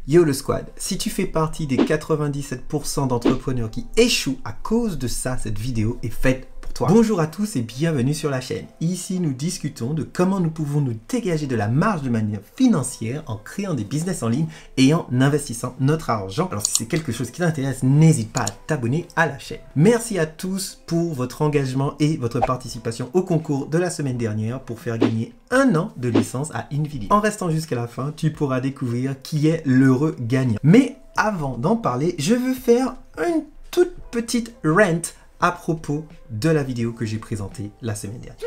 Yo le squad, si tu fais partie des 97% d'entrepreneurs qui échouent à cause de ça, cette vidéo est faite pour toi. Bonjour à tous et bienvenue sur la chaîne. Ici, nous discutons de comment nous pouvons nous dégager de la marge de manière financière en créant des business en ligne et en investissant notre argent. Alors si c'est quelque chose qui t'intéresse, n'hésite pas à t'abonner à la chaîne. Merci à tous pour votre engagement et votre participation au concours de la semaine dernière pour faire gagner 1 an de licence à Invideo. En restant jusqu'à la fin, tu pourras découvrir qui est l'heureux gagnant. Mais avant d'en parler, je veux faire une toute petite rant à propos de la vidéo que j'ai présentée la semaine dernière.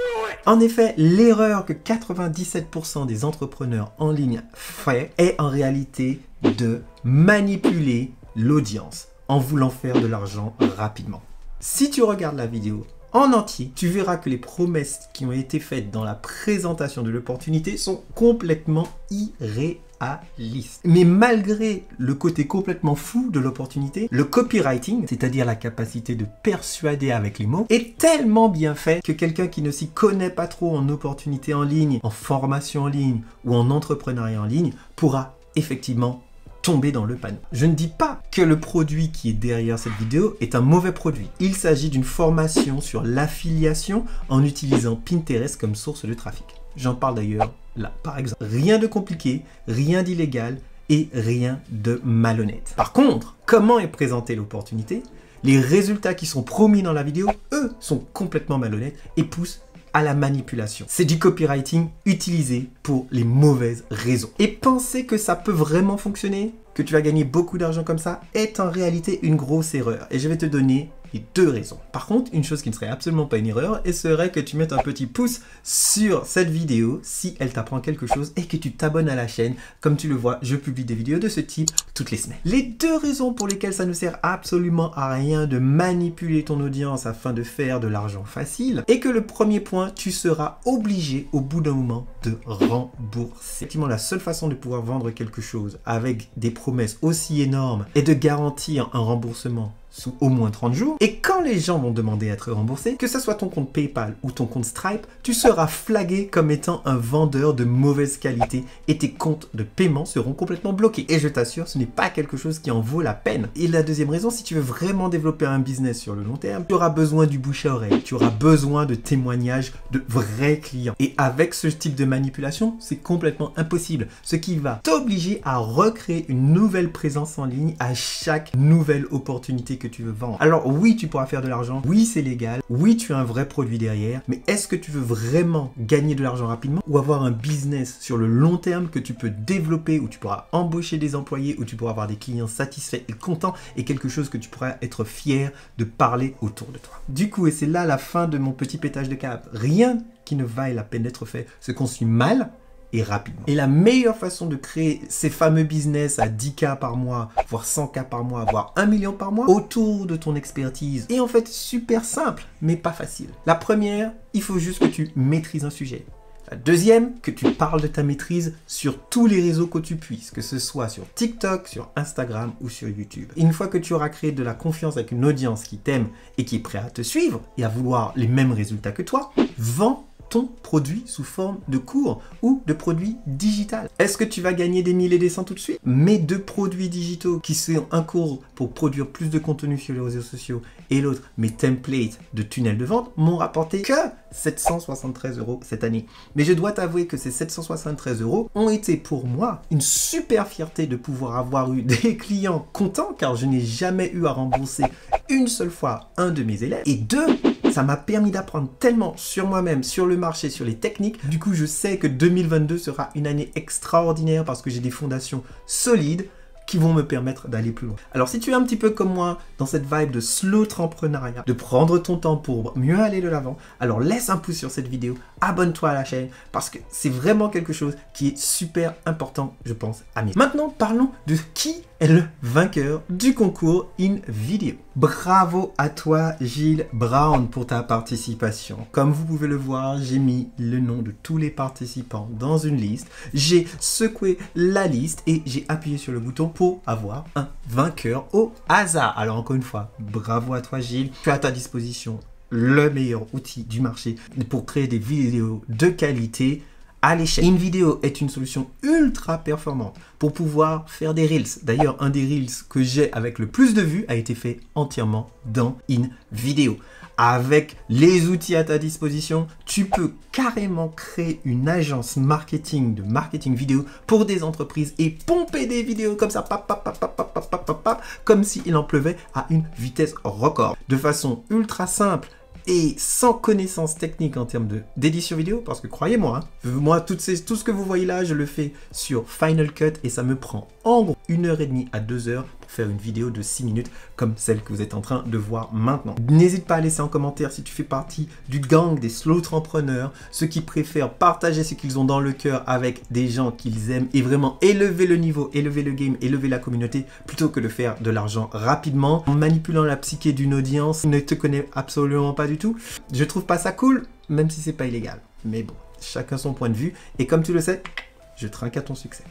En effet, l'erreur que 97% des entrepreneurs en ligne font est en réalité de manipuler l'audience en voulant faire de l'argent rapidement. Si tu regardes la vidéo en entier, tu verras que les promesses qui ont été faites dans la présentation de l'opportunité sont complètement irréalistes. Mais malgré le côté complètement fou de l'opportunité, le copywriting, c'est-à-dire la capacité de persuader avec les mots, est tellement bien fait que quelqu'un qui ne s'y connaît pas trop en opportunité en ligne, en formation en ligne ou en entrepreneuriat en ligne pourra effectivement tomber dans le panneau. Je ne dis pas que le produit qui est derrière cette vidéo est un mauvais produit. Il s'agit d'une formation sur l'affiliation en utilisant Pinterest comme source de trafic. J'en parle d'ailleurs là, par exemple. Rien de compliqué, rien d'illégal et rien de malhonnête. Par contre, comment est présentée l'opportunité? Les résultats qui sont promis dans la vidéo, eux, sont complètement malhonnêtes et poussent à la manipulation. C'est du copywriting utilisé pour les mauvaises raisons. Et penser que ça peut vraiment fonctionner, que tu vas gagner beaucoup d'argent comme ça, est en réalité une grosse erreur. Et je vais te donner les 2 raisons. Par contre, une chose qui ne serait absolument pas une erreur, et serait que tu mettes un petit pouce sur cette vidéo si elle t'apprend quelque chose et que tu t'abonnes à la chaîne. Comme tu le vois, je publie des vidéos de ce type toutes les semaines. Les 2 raisons pour lesquelles ça ne sert absolument à rien de manipuler ton audience afin de faire de l'argent facile, et que le premier point, tu seras obligé au bout d'un moment de rembourser. Effectivement, la seule façon de pouvoir vendre quelque chose avec des promesses aussi énormes est de garantir un remboursement sous au moins 30 jours. Et quand les gens vont demander à être remboursés, que ce soit ton compte PayPal ou ton compte Stripe, tu seras flagué comme étant un vendeur de mauvaise qualité et tes comptes de paiement seront complètement bloqués. Et je t'assure, ce n'est pas quelque chose qui en vaut la peine. Et la deuxième raison, si tu veux vraiment développer un business sur le long terme, tu auras besoin du bouche à oreille, tu auras besoin de témoignages de vrais clients. Et avec ce type de manipulation, c'est complètement impossible. Ce qui va t'obliger à recréer une nouvelle présence en ligne à chaque nouvelle opportunité que tu veux vendre. Alors oui, tu pourras faire de l'argent, oui c'est légal, oui tu as un vrai produit derrière, mais est-ce que tu veux vraiment gagner de l'argent rapidement ou avoir un business sur le long terme que tu peux développer, où tu pourras embaucher des employés, où tu pourras avoir des clients satisfaits et contents et quelque chose que tu pourras être fier de parler autour de toi. Du coup, et c'est là la fin de mon petit pétage de câble, rien qui ne vaille la peine d'être fait se construit mal et rapidement. Et la meilleure façon de créer ces fameux business à 10K par mois, voire 100K par mois, voire 1 million par mois, autour de ton expertise, est en fait super simple, mais pas facile. La première, il faut juste que tu maîtrises un sujet. La deuxième, que tu parles de ta maîtrise sur tous les réseaux que tu puisses, que ce soit sur TikTok, sur Instagram ou sur YouTube. Et une fois que tu auras créé de la confiance avec une audience qui t'aime et qui est prête à te suivre et à vouloir les mêmes résultats que toi, vends ton produit sous forme de cours ou de produit digital. Est-ce que tu vas gagner des 1000 et des 100 tout de suite? Mes 2 produits digitaux qui sont un cours pour produire plus de contenu sur les réseaux sociaux et l'autre, mes templates de tunnel de vente, m'ont rapporté que 773 € cette année. Mais je dois t'avouer que ces 773 € ont été pour moi une super fierté de pouvoir avoir eu des clients contents car je n'ai jamais eu à rembourser une seule fois un de mes élèves. Et 2, ça m'a permis d'apprendre tellement sur moi-même, sur le marché, sur les techniques. Du coup, je sais que 2022 sera une année extraordinaire parce que j'ai des fondations solides qui vont me permettre d'aller plus loin. Alors si tu es un petit peu comme moi dans cette vibe de slow entrepreneuriat, de prendre ton temps pour mieux aller de l'avant, alors laisse un pouce sur cette vidéo, abonne-toi à la chaîne parce que c'est vraiment quelque chose qui est super important, je pense, à mes. Maintenant, parlons de qui est le vainqueur du concours Invideo. Bravo à toi Gilles Brown pour ta participation. Comme vous pouvez le voir, j'ai mis le nom de tous les participants dans une liste. J'ai secoué la liste et j'ai appuyé sur le bouton pour avoir un vainqueur au hasard. Alors encore une fois, bravo à toi Gilles. Tu as à ta disposition le meilleur outil du marché pour créer des vidéos de qualité à l'échelle. InVideo est une solution ultra performante pour pouvoir faire des Reels. D'ailleurs, un des Reels que j'ai avec le plus de vues a été fait entièrement dans InVideo. Avec les outils à ta disposition, tu peux carrément créer une agence marketing de marketing vidéo pour des entreprises et pomper des vidéos comme ça, comme s'il en pleuvait à une vitesse record. De façon ultra simple et sans connaissance technique en termes d'édition vidéo, parce que croyez-moi, moi tout ce que vous voyez là, je le fais sur Final Cut et ça me prend en gros 1h30 à 2h pour faire une vidéo de 6 minutes comme celle que vous êtes en train de voir maintenant. N'hésite pas à laisser en commentaire si tu fais partie du gang des slow-entrepreneurs, ceux qui préfèrent partager ce qu'ils ont dans le cœur avec des gens qu'ils aiment et vraiment élever le niveau, élever le game, élever la communauté plutôt que de faire de l'argent rapidement en manipulant la psyché d'une audience qui ne te connaît absolument pas du tout. Je trouve pas ça cool, même si c'est pas illégal. Mais bon, chacun son point de vue et comme tu le sais, je trinque à ton succès.